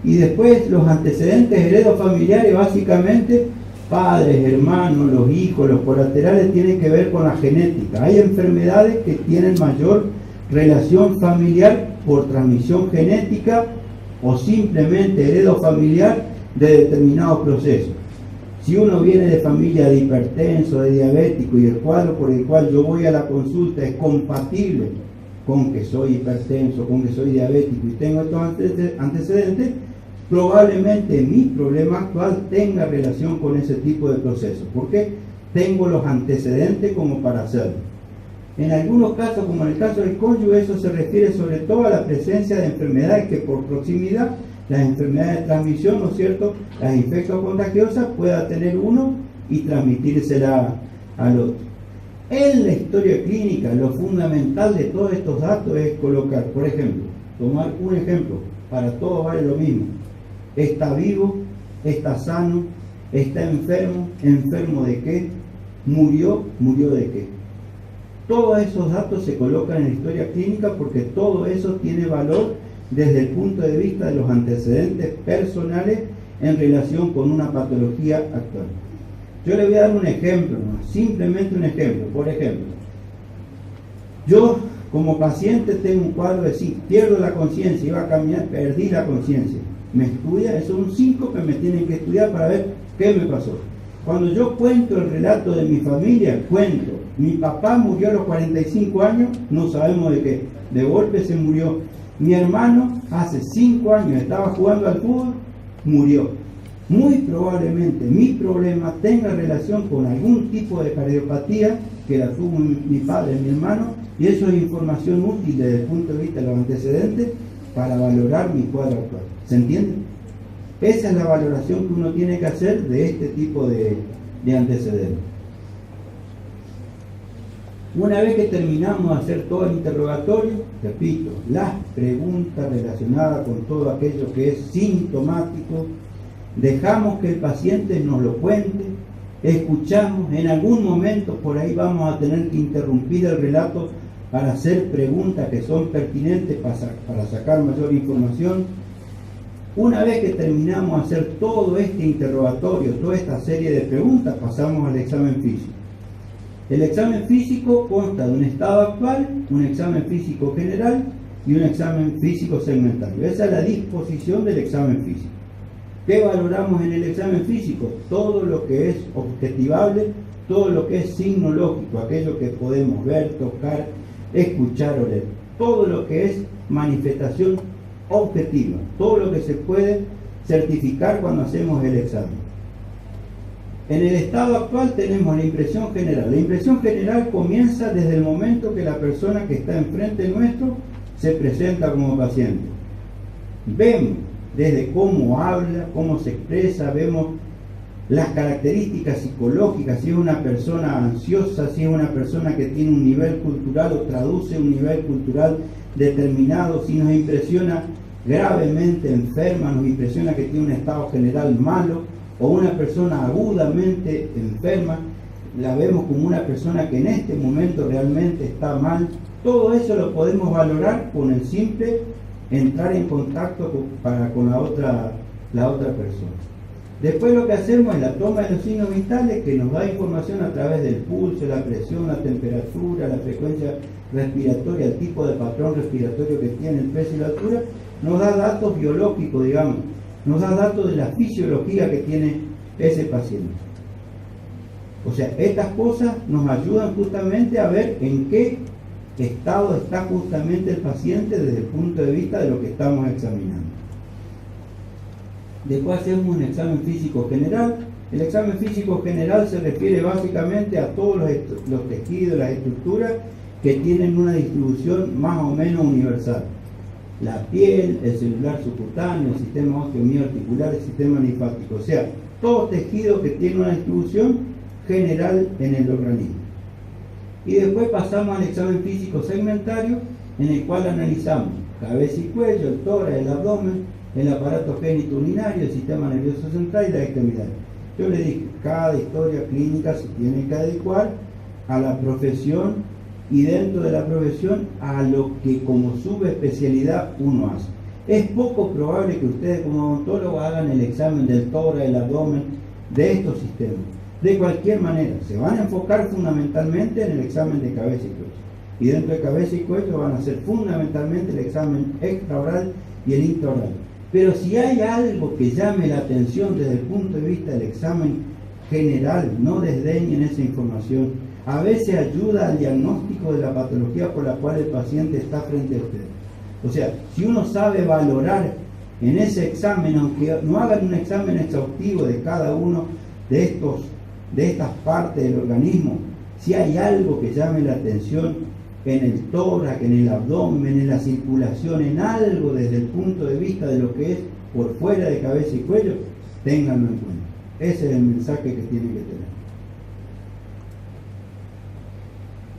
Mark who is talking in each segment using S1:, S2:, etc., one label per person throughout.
S1: Y después los antecedentes heredofamiliares, básicamente, padres, hermanos, los hijos, los colaterales, tienen que ver con la genética. Hay enfermedades que tienen mayor relación familiar por transmisión genética o simplemente heredofamiliar de determinados procesos. Si uno viene de familia de hipertenso, de diabético, y el cuadro por el cual yo voy a la consulta es compatible con que soy hipertenso, con que soy diabético y tengo estos antecedentes, probablemente mi problema actual tenga relación con ese tipo de procesos, porque tengo los antecedentes como para hacerlo. En algunos casos, como en el caso del cónyuge, eso se refiere sobre todo a la presencia de enfermedades que por proximidad, las enfermedades de transmisión, ¿no es cierto?, las infecciosas contagiosas, pueda tener uno y transmitírsela al otro. En la historia clínica, lo fundamental de todos estos datos es colocar, por ejemplo, tomar un ejemplo, para todos vale lo mismo. ¿Está vivo? ¿Está sano? ¿Está enfermo? ¿Enfermo de qué? ¿Murió? ¿Murió de qué? Todos esos datos se colocan en la historia clínica porque todo eso tiene valor desde el punto de vista de los antecedentes personales en relación con una patología actual. Yo le voy a dar un ejemplo, simplemente un ejemplo. Por ejemplo, yo como paciente tengo un cuadro de sí, pierdo la conciencia, iba a caminar, perdí la conciencia. Me estudia, eso es un síncope, me tienen que estudiar para ver qué me pasó. Cuando yo cuento el relato de mi familia, cuento, mi papá murió a los 45 años, no sabemos de qué, de golpe se murió. Mi hermano hace 5 años estaba jugando al fútbol, murió. Muy probablemente mi problema tenga relación con algún tipo de cardiopatía que la tuvo mi padre, mi hermano, y eso es información útil desde el punto de vista de los antecedentes para valorar mi cuadro actual. ¿Se entiende? Esa es la valoración que uno tiene que hacer de este tipo de antecedentes. Una vez que terminamos de hacer todo el interrogatorio, repito, las preguntas relacionadas con todo aquello que es sintomático, dejamos que el paciente nos lo cuente, escuchamos, en algún momento por ahí vamos a tener que interrumpir el relato para hacer preguntas que son pertinentes para sacar mayor información. Una vez que terminamos de hacer todo este interrogatorio, toda esta serie de preguntas, pasamos al examen físico. El examen físico consta de un estado actual, un examen físico general y un examen físico segmentario. Esa es la disposición del examen físico. ¿Qué valoramos en el examen físico? Todo lo que es objetivable, todo lo que es signológico, aquello que podemos ver, tocar, escuchar, oler. Todo lo que es manifestación objetiva, todo lo que se puede certificar cuando hacemos el examen. En el estado actual tenemos la impresión general. La impresión general comienza desde el momento que la persona que está enfrente nuestro se presenta como paciente. Vemos desde cómo habla, cómo se expresa, vemos las características psicológicas, si es una persona ansiosa, si es una persona que tiene un nivel cultural o traduce un nivel cultural determinado, si nos impresiona gravemente enferma, nos impresiona que tiene un estado general malo, o una persona agudamente enferma, la vemos como una persona que en este momento realmente está mal. Todo eso lo podemos valorar con el simple entrar en contacto con la otra persona. Después lo que hacemos es la toma de los signos vitales, que nos da información a través del pulso, la presión, la temperatura, la frecuencia respiratoria, el tipo de patrón respiratorio que tiene, el peso y la altura, nos da datos biológicos, digamos, nos da datos de la fisiología que tiene ese paciente. O sea, estas cosas nos ayudan justamente a ver en qué estado está justamente el paciente desde el punto de vista de lo que estamos examinando. Después hacemos un examen físico general. El examen físico general se refiere básicamente a todos los tejidos, las estructuras que tienen una distribución más o menos universal. La piel, el celular subcutáneo, el sistema óseo mioarticular, el sistema linfático. O sea, todo tejido que tiene una distribución general en el organismo. Y después pasamos al examen físico segmentario, en el cual analizamos cabeza y cuello, el tórax, el abdomen, el aparato genitourinario, el sistema nervioso central y la extremidad. Yo le dije, cada historia clínica se tiene que adecuar a la profesión y dentro de la profesión a lo que como subespecialidad uno hace. Es poco probable que ustedes como odontólogos hagan el examen del tórax, del abdomen, de estos sistemas. De cualquier manera, se van a enfocar fundamentalmente en el examen de cabeza y cuello. Y dentro de cabeza y cuello van a hacer fundamentalmente el examen extraoral y el intraoral. Pero si hay algo que llame la atención desde el punto de vista del examen general, no desdeñen esa información. A veces ayuda al diagnóstico de la patología por la cual el paciente está frente a ustedes. O sea, si uno sabe valorar en ese examen, aunque no hagan un examen exhaustivo de cada uno de estas partes del organismo, si hay algo que llame la atención en el tórax, en el abdomen, en la circulación, en algo desde el punto de vista de lo que es por fuera de cabeza y cuello, ténganlo en cuenta. Ese es el mensaje que tienen que tener.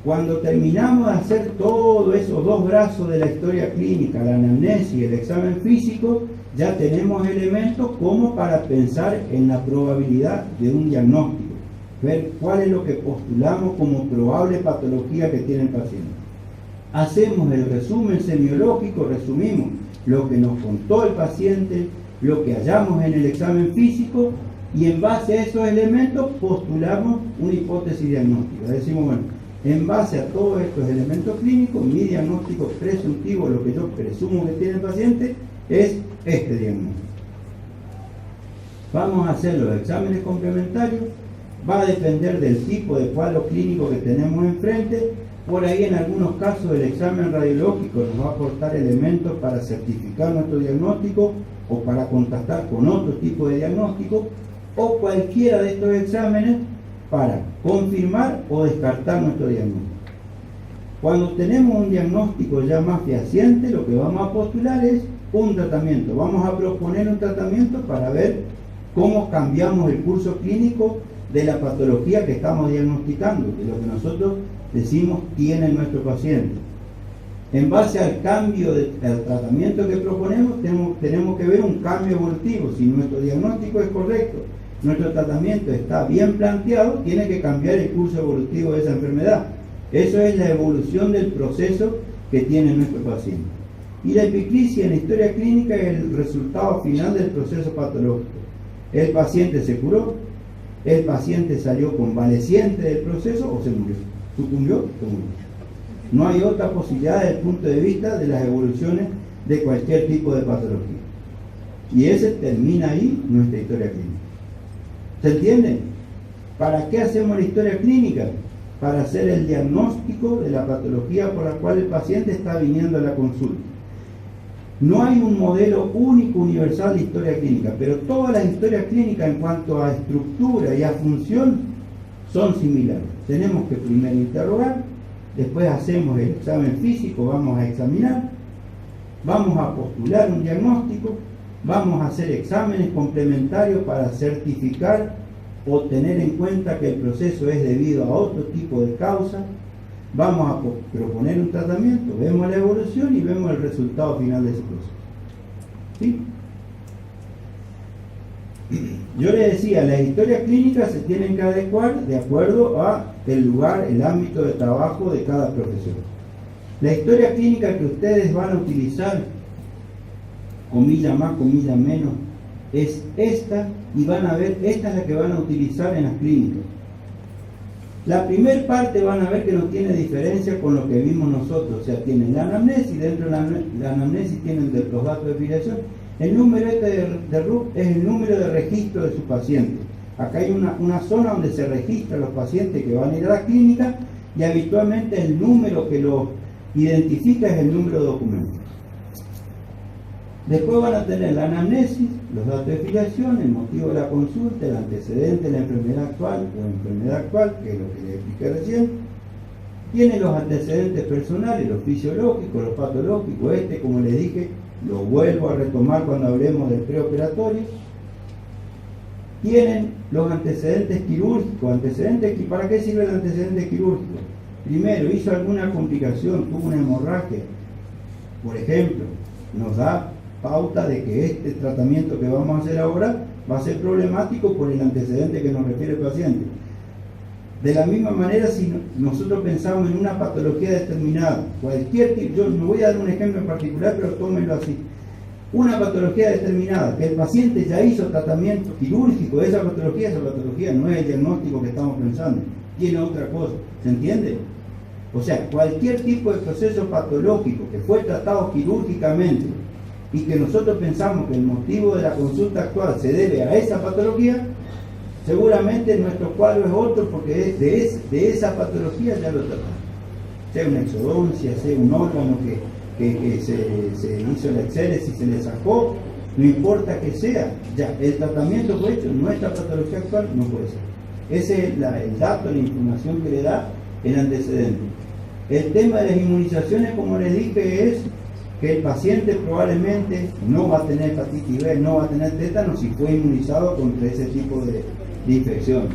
S1: Cuando terminamos de hacer todos esos dos brazos de la historia clínica, la anamnesis y el examen físico, ya tenemos elementos como para pensar en la probabilidad de un diagnóstico, ver cuál es lo que postulamos como probable patología que tiene el paciente. Hacemos el resumen semiológico, resumimos lo que nos contó el paciente, lo que hallamos en el examen físico, y en base a esos elementos postulamos una hipótesis diagnóstica. Decimos, bueno, en base a todos estos elementos clínicos, mi diagnóstico presuntivo, lo que yo presumo que tiene el paciente, es este diagnóstico. Vamos a hacer los exámenes complementarios, va a depender del tipo de cuadro clínico que tenemos enfrente. Por ahí en algunos casos el examen radiológico nos va a aportar elementos para certificar nuestro diagnóstico o para contrastar con otro tipo de diagnóstico, o cualquiera de estos exámenes para confirmar o descartar nuestro diagnóstico. Cuando tenemos un diagnóstico ya más fehaciente, lo que vamos a postular es un tratamiento. Vamos a proponer un tratamiento para ver cómo cambiamos el curso clínico de la patología que estamos diagnosticando, de lo que nosotros decimos tiene nuestro paciente. En base al cambio del tratamiento que proponemos, tenemos que ver un cambio evolutivo. Si nuestro diagnóstico es correcto, nuestro tratamiento está bien planteado, tiene que cambiar el curso evolutivo de esa enfermedad. Eso es la evolución del proceso que tiene nuestro paciente. Y la epiclisia en la historia clínica es el resultado final del proceso patológico. El paciente se curó, el paciente salió convaleciente del proceso o se murió. Sucumbió, se murió. No hay otra posibilidad desde el punto de vista de las evoluciones de cualquier tipo de patología. Y ese termina ahí nuestra historia clínica. ¿Se entiende? ¿Para qué hacemos la historia clínica? Para hacer el diagnóstico de la patología por la cual el paciente está viniendo a la consulta. No hay un modelo único, universal de historia clínica, pero todas las historias clínicas en cuanto a estructura y a función son similares. Tenemos que primero interrogar, después hacemos el examen físico, vamos a examinar, vamos a postular un diagnóstico, vamos a hacer exámenes complementarios para certificar o tener en cuenta que el proceso es debido a otro tipo de causa, vamos a proponer un tratamiento, vemos la evolución y vemos el resultado final de ese proceso. ¿Sí? Yo le decía, las historias clínicas se tienen que adecuar de acuerdo a el lugar, el ámbito de trabajo de cada profesor. La historia clínica que ustedes van a utilizar, comilla más, comilla menos, es esta, y van a ver, esta es la que van a utilizar en las clínicas. La primer parte van a ver que no tiene diferencia con lo que vimos nosotros, o sea, tienen la anamnesis, dentro de la anamnesis tienen los datos de filiación. El número de RUC es el número de registro de su paciente. Acá hay una zona donde se registran los pacientes que van a ir a la clínica, y habitualmente el número que los identifica es el número de documentos. Después van a tener la anamnesis, los datos de filiación, el motivo de la consulta, el antecedente de la enfermedad actual que es lo que les expliqué recién. Tienen los antecedentes personales, los fisiológicos, los patológicos. Como les dije, lo vuelvo a retomar cuando hablemos del preoperatorio. Tienen los antecedentes quirúrgicos. ¿Para qué sirve el antecedente quirúrgico? Primero, hizo alguna complicación, tuvo una hemorragia, por ejemplo, nos da pauta de que este tratamiento que vamos a hacer ahora va a ser problemático por el antecedente que nos refiere el paciente. De la misma manera, si nosotros pensamos en una patología determinada, cualquier tipo, yo no voy a dar un ejemplo en particular, pero tómenlo así. una patología determinada, que el paciente ya hizo tratamiento quirúrgico de esa patología no es el diagnóstico que estamos pensando, tiene otra cosa, ¿se entiende? O sea, cualquier tipo de proceso patológico que fue tratado quirúrgicamente y que nosotros pensamos que el motivo de la consulta actual se debe a esa patología, seguramente nuestro cuadro es otro porque de esa patología ya lo tratamos. Sea una exodoncia, sea un órgano que se hizo la exéresis y se le sacó, no importa que sea, ya el tratamiento fue hecho, nuestra patología actual no puede ser. Ese es el dato, la información que le da el antecedente. El tema de las inmunizaciones, como les dije, es que el paciente probablemente no va a tener hepatitis B, no va a tener tétano si fue inmunizado contra ese tipo de infecciones.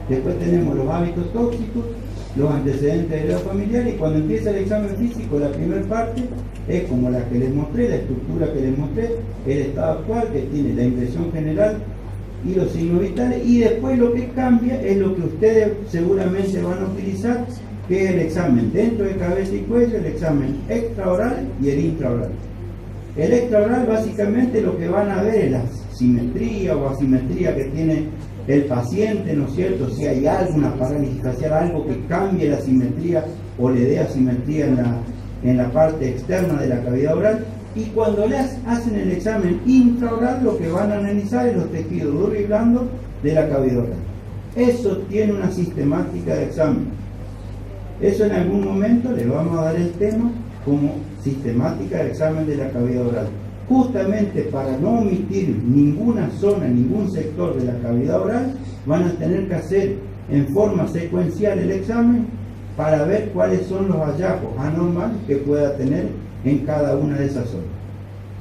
S1: Después tenemos los hábitos tóxicos, los antecedentes de la familiar, y cuando empieza el examen físico, la primera parte es como la que les mostré, la estructura que les mostré, el estado actual que tiene la impresión general y los signos vitales, y después lo que cambia es lo que ustedes seguramente van a utilizar, que es el examen dentro de cabeza y cuello, el examen extraoral y el intraoral. El extraoral básicamente lo que van a ver es la simetría o asimetría que tiene el paciente, ¿no es cierto? Si hay alguna parálisis facial, algo que cambie la simetría o le dé asimetría en la parte externa de la cavidad oral. Y cuando les hacen el examen intraoral, lo que van a analizar es los tejidos duro y blando de la cavidad oral. Eso tiene una sistemática de examen. Eso en algún momento le vamos a dar el tema como sistemática de examen de la cavidad oral. Justamente para no omitir ninguna zona, ningún sector de la cavidad oral, van a tener que hacer en forma secuencial el examen para ver cuáles son los hallazgos anormales que pueda tener en cada una de esas zonas.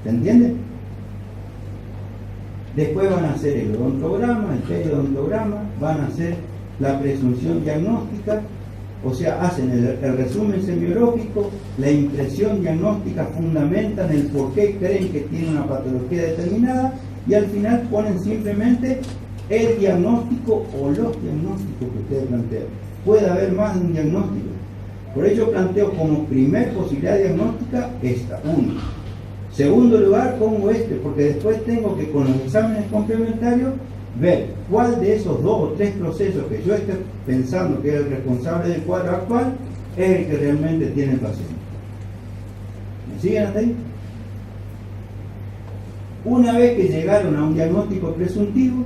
S1: ¿Se entiende? Después van a hacer el odontograma, el periodontograma, van a hacer la presunción diagnóstica, o sea, hacen el resumen semiológico, la impresión diagnóstica, fundamentan el por qué creen que tiene una patología determinada y al final ponen simplemente el diagnóstico o los diagnósticos que ustedes plantean. Puede haber más de un diagnóstico. Por ello planteo como primer posibilidad diagnóstica esta, uno. Segundo lugar, pongo porque después tengo que con los exámenes complementarios ver cuál de esos 2 o 3 procesos que yo esté pensando que es el responsable del cuadro actual es el que realmente tiene el paciente. ¿Me siguen hasta ahí? Una vez que llegaron a un diagnóstico presuntivo,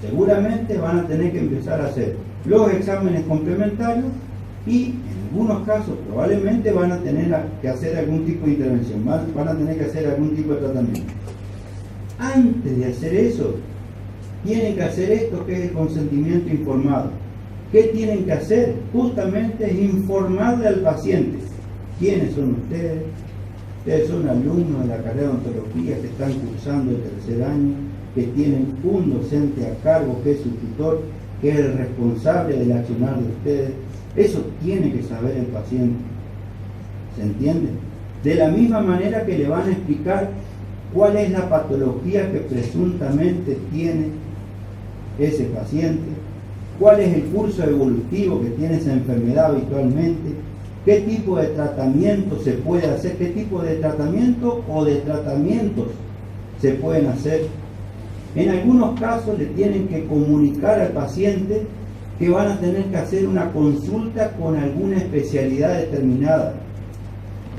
S1: seguramente van a tener que empezar a hacer los exámenes complementarios y en algunos casos probablemente van a tener que hacer algún tipo de intervención, van a tener que hacer algún tipo de tratamiento. Antes de hacer eso, tienen que hacer esto que es el consentimiento informado. ¿Qué tienen que hacer? Justamente es informarle al paciente quiénes son ustedes. Ustedes son alumnos de la carrera de odontología que están cursando el tercer año, que tienen un docente a cargo que es su tutor, que es el responsable del accionar de ustedes. Eso tiene que saber el paciente. ¿Se entiende? De la misma manera que le van a explicar cuál es la patología que presuntamente tiene ese paciente, cuál es el curso evolutivo que tiene esa enfermedad habitualmente, qué tipo de tratamiento se puede hacer, qué tipo de tratamiento o de tratamientos se pueden hacer. En algunos casos le tienen que comunicar al paciente que van a tener que hacer una consulta con alguna especialidad determinada,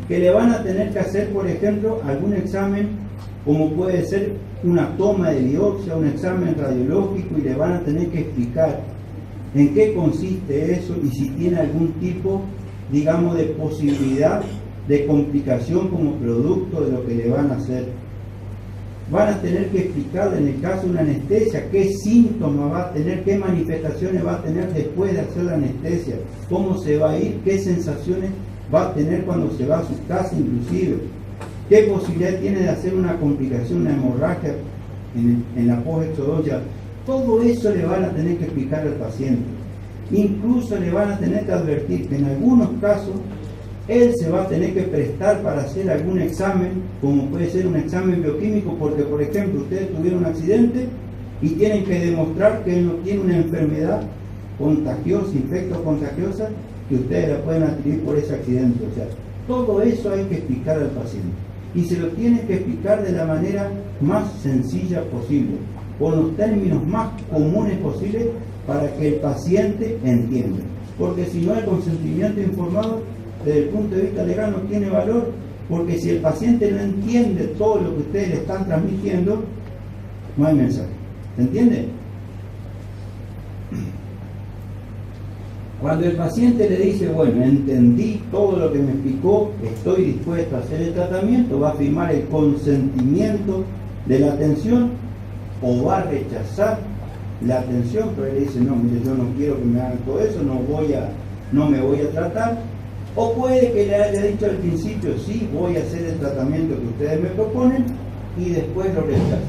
S1: que le van a tener que hacer, por ejemplo, algún examen como puede ser una toma de biopsia, un examen radiológico, y le van a tener que explicar en qué consiste eso y si tiene algún tipo, digamos, de posibilidad de complicación como producto de lo que le van a hacer. Van a tener que explicarle en el caso de una anestesia qué síntomas va a tener, qué manifestaciones va a tener después de hacer la anestesia, cómo se va a ir, qué sensaciones va a tener cuando se va a su casa inclusive. ¿Qué posibilidad tiene de hacer una complicación, una hemorragia en la post-exodoncia? Todo eso le van a tener que explicar al paciente. Incluso le van a tener que advertir que en algunos casos él se va a tener que prestar para hacer algún examen, como puede ser un examen bioquímico, porque por ejemplo ustedes tuvieron un accidente y tienen que demostrar que él no tiene una enfermedad contagiosa, infecto-contagiosa, que ustedes la pueden adquirir por ese accidente. O sea, todo eso hay que explicar al paciente. y se lo tiene que explicar de la manera más sencilla posible, con los términos más comunes posibles para que el paciente entienda. Porque si no, el consentimiento informado desde el punto de vista legal no tiene valor, porque si el paciente no entiende todo lo que ustedes le están transmitiendo, no hay mensaje. ¿Se entiende? Cuando el paciente le dice, bueno, entendí todo lo que me explicó, estoy dispuesto a hacer el tratamiento, va a firmar el consentimiento de la atención o va a rechazar la atención, pero él dice, no, mire, yo no quiero que me hagan todo eso, no me voy a tratar. O puede que le haya dicho al principio, sí, voy a hacer el tratamiento que ustedes me proponen, y después lo rechaza.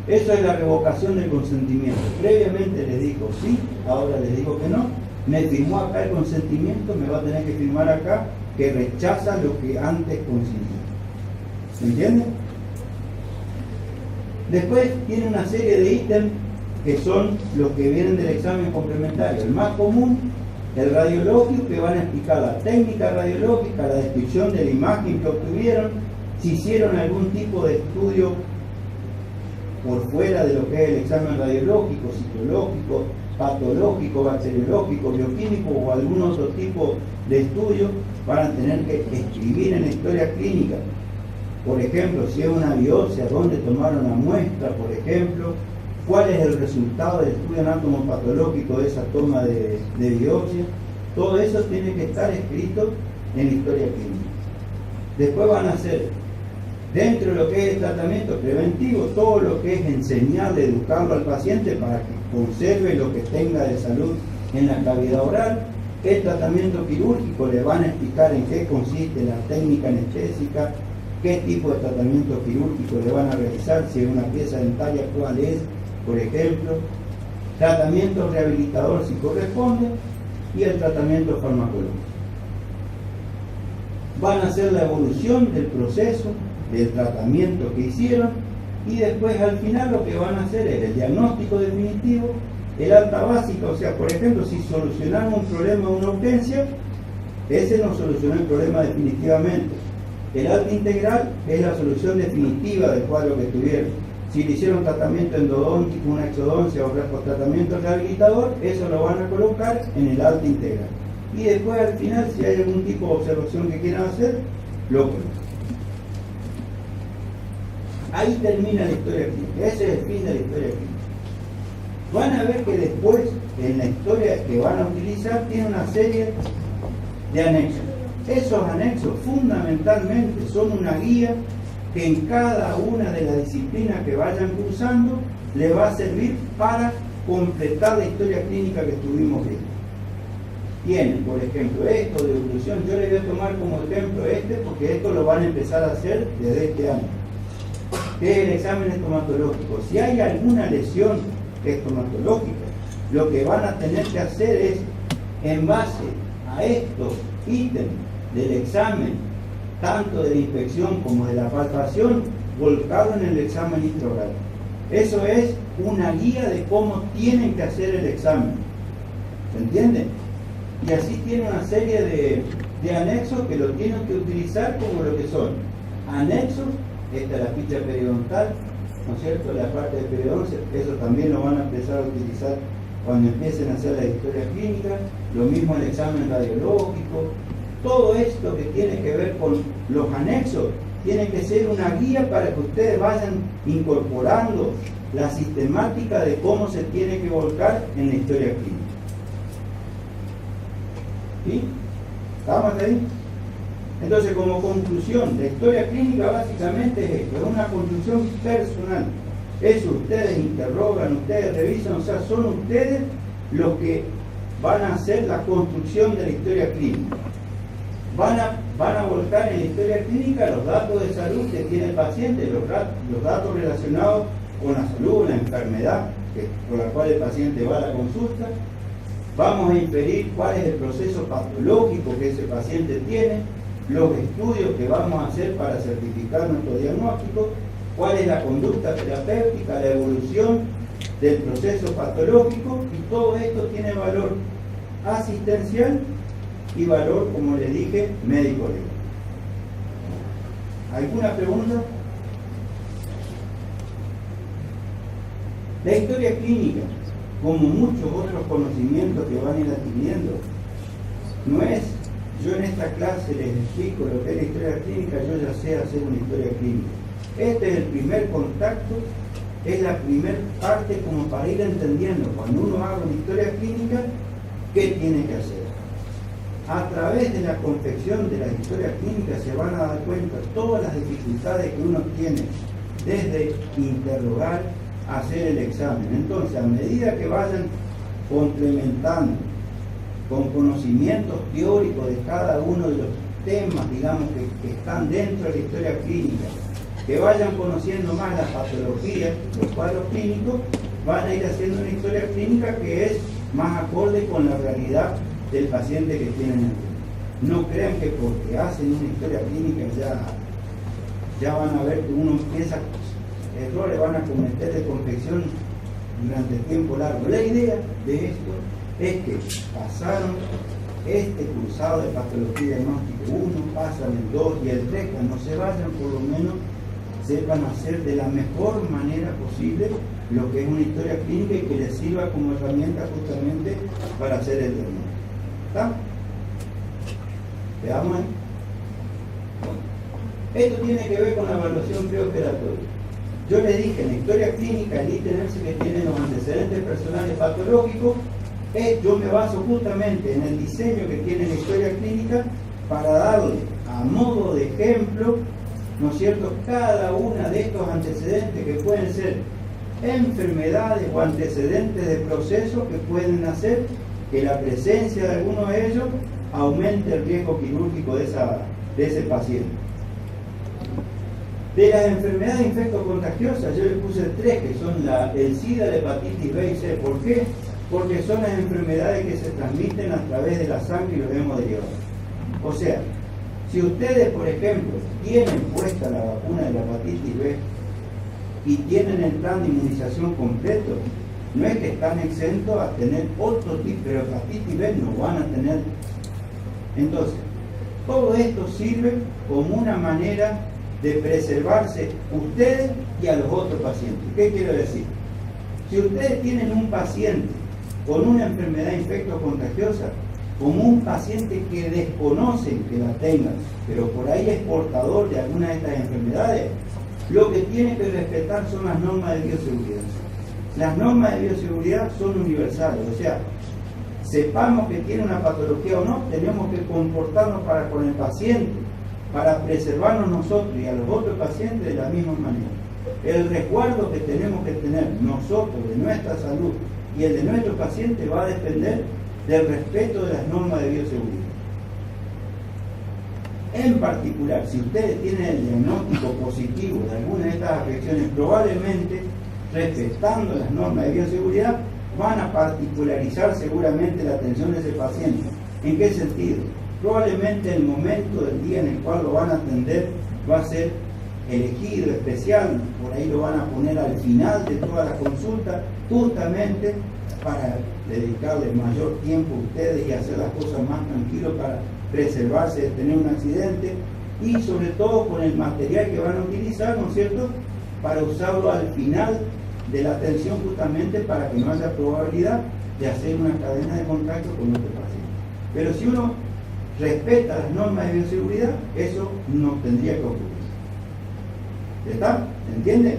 S1: Eso es la revocación del consentimiento. Previamente le dijo sí, ahora le digo que no. Me firmó acá el consentimiento, me va a tener que firmar acá que rechaza lo que antes consintió. ¿Se entiende? Después tiene una serie de ítems que son los que vienen del examen complementario. El más común, el radiológico, que van a explicar la técnica radiológica, la descripción de la imagen que obtuvieron, si hicieron algún tipo de estudio por fuera de lo que es el examen radiológico, citológico, patológico, bacteriológico, bioquímico o algún otro tipo de estudio, van a tener que escribir en la historia clínica. Por ejemplo, si es una biopsia, dónde tomaron la muestra, por ejemplo, cuál es el resultado del estudio anatomopatológico de esa toma de biopsia. Todo eso tiene que estar escrito en la historia clínica. Después van a hacer, dentro de lo que es el tratamiento preventivo, todo lo que es enseñarle, educarlo al paciente para que conserve lo que tenga de salud en la cavidad oral. El tratamiento quirúrgico, le van a explicar en qué consiste la técnica anestésica, qué tipo de tratamiento quirúrgico le van a realizar, si es una pieza dentaria, cuál es, por ejemplo. Tratamiento rehabilitador si corresponde, y el tratamiento farmacológico. Van a hacer la evolución del proceso, del tratamiento que hicieron, y después al final lo que van a hacer es el diagnóstico definitivo, el alta básica, o sea, por ejemplo, si solucionamos un problema de una urgencia, ese no solucionó el problema definitivamente. El alta integral es la solución definitiva del cuadro que tuvieron. Si le hicieron tratamiento endodóntico, una exodoncia o tratamiento rehabilitador, eso lo van a colocar en el alta integral. Y después al final, si hay algún tipo de observación que quieran hacer, lo colocan. Ahí termina la historia clínica. Ese es el fin de la historia clínica. Van a ver que después, en la historia que van a utilizar, tiene una serie de anexos. Esos anexos fundamentalmente son una guía que en cada una de las disciplinas que vayan cursando le va a servir para completar la historia clínica que estuvimos viendo. Tienen, por ejemplo, esto de evolución. Yo les voy a tomar como ejemplo porque esto lo van a empezar a hacer desde este año, que es el examen estomatológico. Si hay alguna lesión estomatológica, lo que van a tener que hacer es, en base a estos ítems del examen, tanto de la inspección como de la palpación, volcarlo en el examen intraoral. Eso es una guía de cómo tienen que hacer el examen. ¿Se entiende? Y así tiene una serie de anexos que lo tienen que utilizar como lo que son. Anexos, esta es la ficha periodontal, ¿no es cierto? La parte de periodoncia, eso también lo van a empezar a utilizar cuando empiecen a hacer la historia clínica, lo mismo el examen radiológico. Todo esto que tiene que ver con los anexos tiene que ser una guía para que ustedes vayan incorporando la sistemática de cómo se tiene que volcar en la historia clínica. ¿Sí? ¿Estamos ahí? Entonces, como conclusión, la historia clínica básicamente es esto, es una conclusión personal. Eso ustedes interrogan, ustedes revisan, o sea, son ustedes los que van a hacer la construcción de la historia clínica. Van a volcar en la historia clínica los datos de salud que tiene el paciente, los datos relacionados con la salud, la enfermedad por la cual el paciente va a la consulta. Vamos a inferir cuál es el proceso patológico que ese paciente tiene, los estudios que vamos a hacer para certificar nuestro diagnóstico, cuál es la conducta terapéutica, la evolución del proceso patológico, y todo esto tiene valor asistencial y valor, como les dije, médico-legal. ¿Alguna pregunta? La historia clínica, como muchos otros conocimientos que van a ir adquiriendo, no es, yo en esta clase les explico lo que es la historia clínica, yo ya sé hacer una historia clínica. Este es el primer contacto, es la primera parte como para ir entendiendo, cuando uno haga una historia clínica, ¿qué tiene que hacer? A través de la confección de la historia clínica se van a dar cuenta todas las dificultades que uno tiene, desde interrogar, hacer el examen. Entonces, a medida que vayan complementando con conocimientos teóricos de cada uno de los temas, digamos, que están dentro de la historia clínica, que vayan conociendo más las patologías, los cuadros clínicos, van a ir haciendo una historia clínica que es más acorde con la realidad del paciente que tienen. No crean que porque hacen una historia clínica ya van a ver que uno empieza, errores van a cometer de confección durante el tiempo largo. La idea de esto es que pasaron este cursado de patología diagnóstico 1, pasan el 2 y el 3, cuando se vayan por lo menos sepan hacer de la mejor manera posible lo que es una historia clínica y que les sirva como herramienta justamente para hacer el diagnóstico. ¿Está? ¿Veamos ahí? Bueno. Esto tiene que ver con la evaluación preoperatoria. Yo le dije en la historia clínica, el ítem que tiene los antecedentes personales patológicos, yo me baso justamente en el diseño que tiene la historia clínica para darle a modo de ejemplo, ¿no es cierto?, cada una de estos antecedentes que pueden ser enfermedades o antecedentes de procesos que pueden hacer que la presencia de alguno de ellos aumente el riesgo quirúrgico de ese paciente. De las enfermedades infectocontagiosas, yo le puse 3, que son el SIDA, la hepatitis B y C. ¿Por qué? Porque son las enfermedades que se transmiten a través de la sangre y los hemoderivados. O sea, si ustedes, por ejemplo, tienen puesta la vacuna de la hepatitis B y tienen el plan de inmunización completo, no es que están exentos a tener otro tipo, pero hepatitis B no van a tener. Entonces, todo esto sirve como una manera de preservarse ustedes y a los otros pacientes. ¿Qué quiero decir? Si ustedes tienen un paciente con una enfermedad infectocontagiosa, como un paciente que desconocen que la tengan, pero por ahí es portador de alguna de estas enfermedades, lo que tiene que respetar son las normas de bioseguridad. Las normas de bioseguridad son universales, o sea, sepamos que tiene una patología o no, tenemos que comportarnos con el paciente, para preservarnos nosotros y a los otros pacientes de la misma manera. El resguardo que tenemos que tener nosotros de nuestra salud y el de nuestro paciente va a depender del respeto de las normas de bioseguridad. En particular, si ustedes tienen el diagnóstico positivo de alguna de estas afecciones, probablemente, respetando las normas de bioseguridad, van a particularizar seguramente la atención de ese paciente. ¿En qué sentido? Probablemente el momento del día en el cual lo van a atender va a ser elegido, especial, por ahí lo van a poner al final de toda la consulta, justamente para dedicarle mayor tiempo a ustedes y hacer las cosas más tranquilos para preservarse de tener un accidente, y sobre todo con el material que van a utilizar, ¿no es cierto?, para usarlo al final de la atención, justamente para que no haya probabilidad de hacer una cadena de contacto con otro paciente. Pero si uno respeta las normas de bioseguridad, eso no tendría que ocurrir. ¿Está? ¿Se entiende?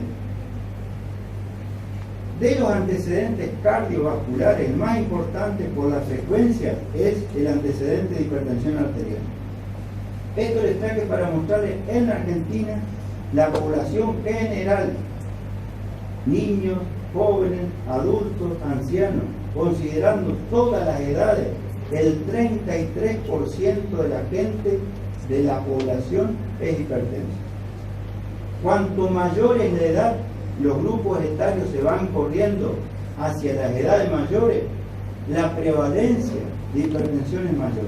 S1: De los antecedentes cardiovasculares, el más importante por la frecuencia es el antecedente de hipertensión arterial. Esto les traje para mostrarles en la Argentina la población general, niños, jóvenes, adultos, ancianos, considerando todas las edades, el 33% de la gente de la población es hipertensa. Cuanto mayor es la edad, los grupos etarios se van corriendo hacia las edades mayores, la prevalencia de hipertensión es mayor.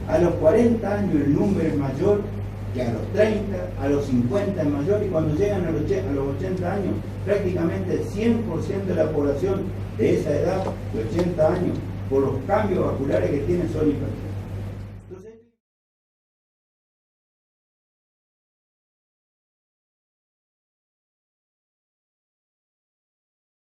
S1: A los 40 años el número es mayor que a los 30, a los 50 es mayor, y cuando llegan a los 80 años, prácticamente el 100% de la población de esa edad, de 80 años, por los cambios vasculares que tienen, son hipertensos.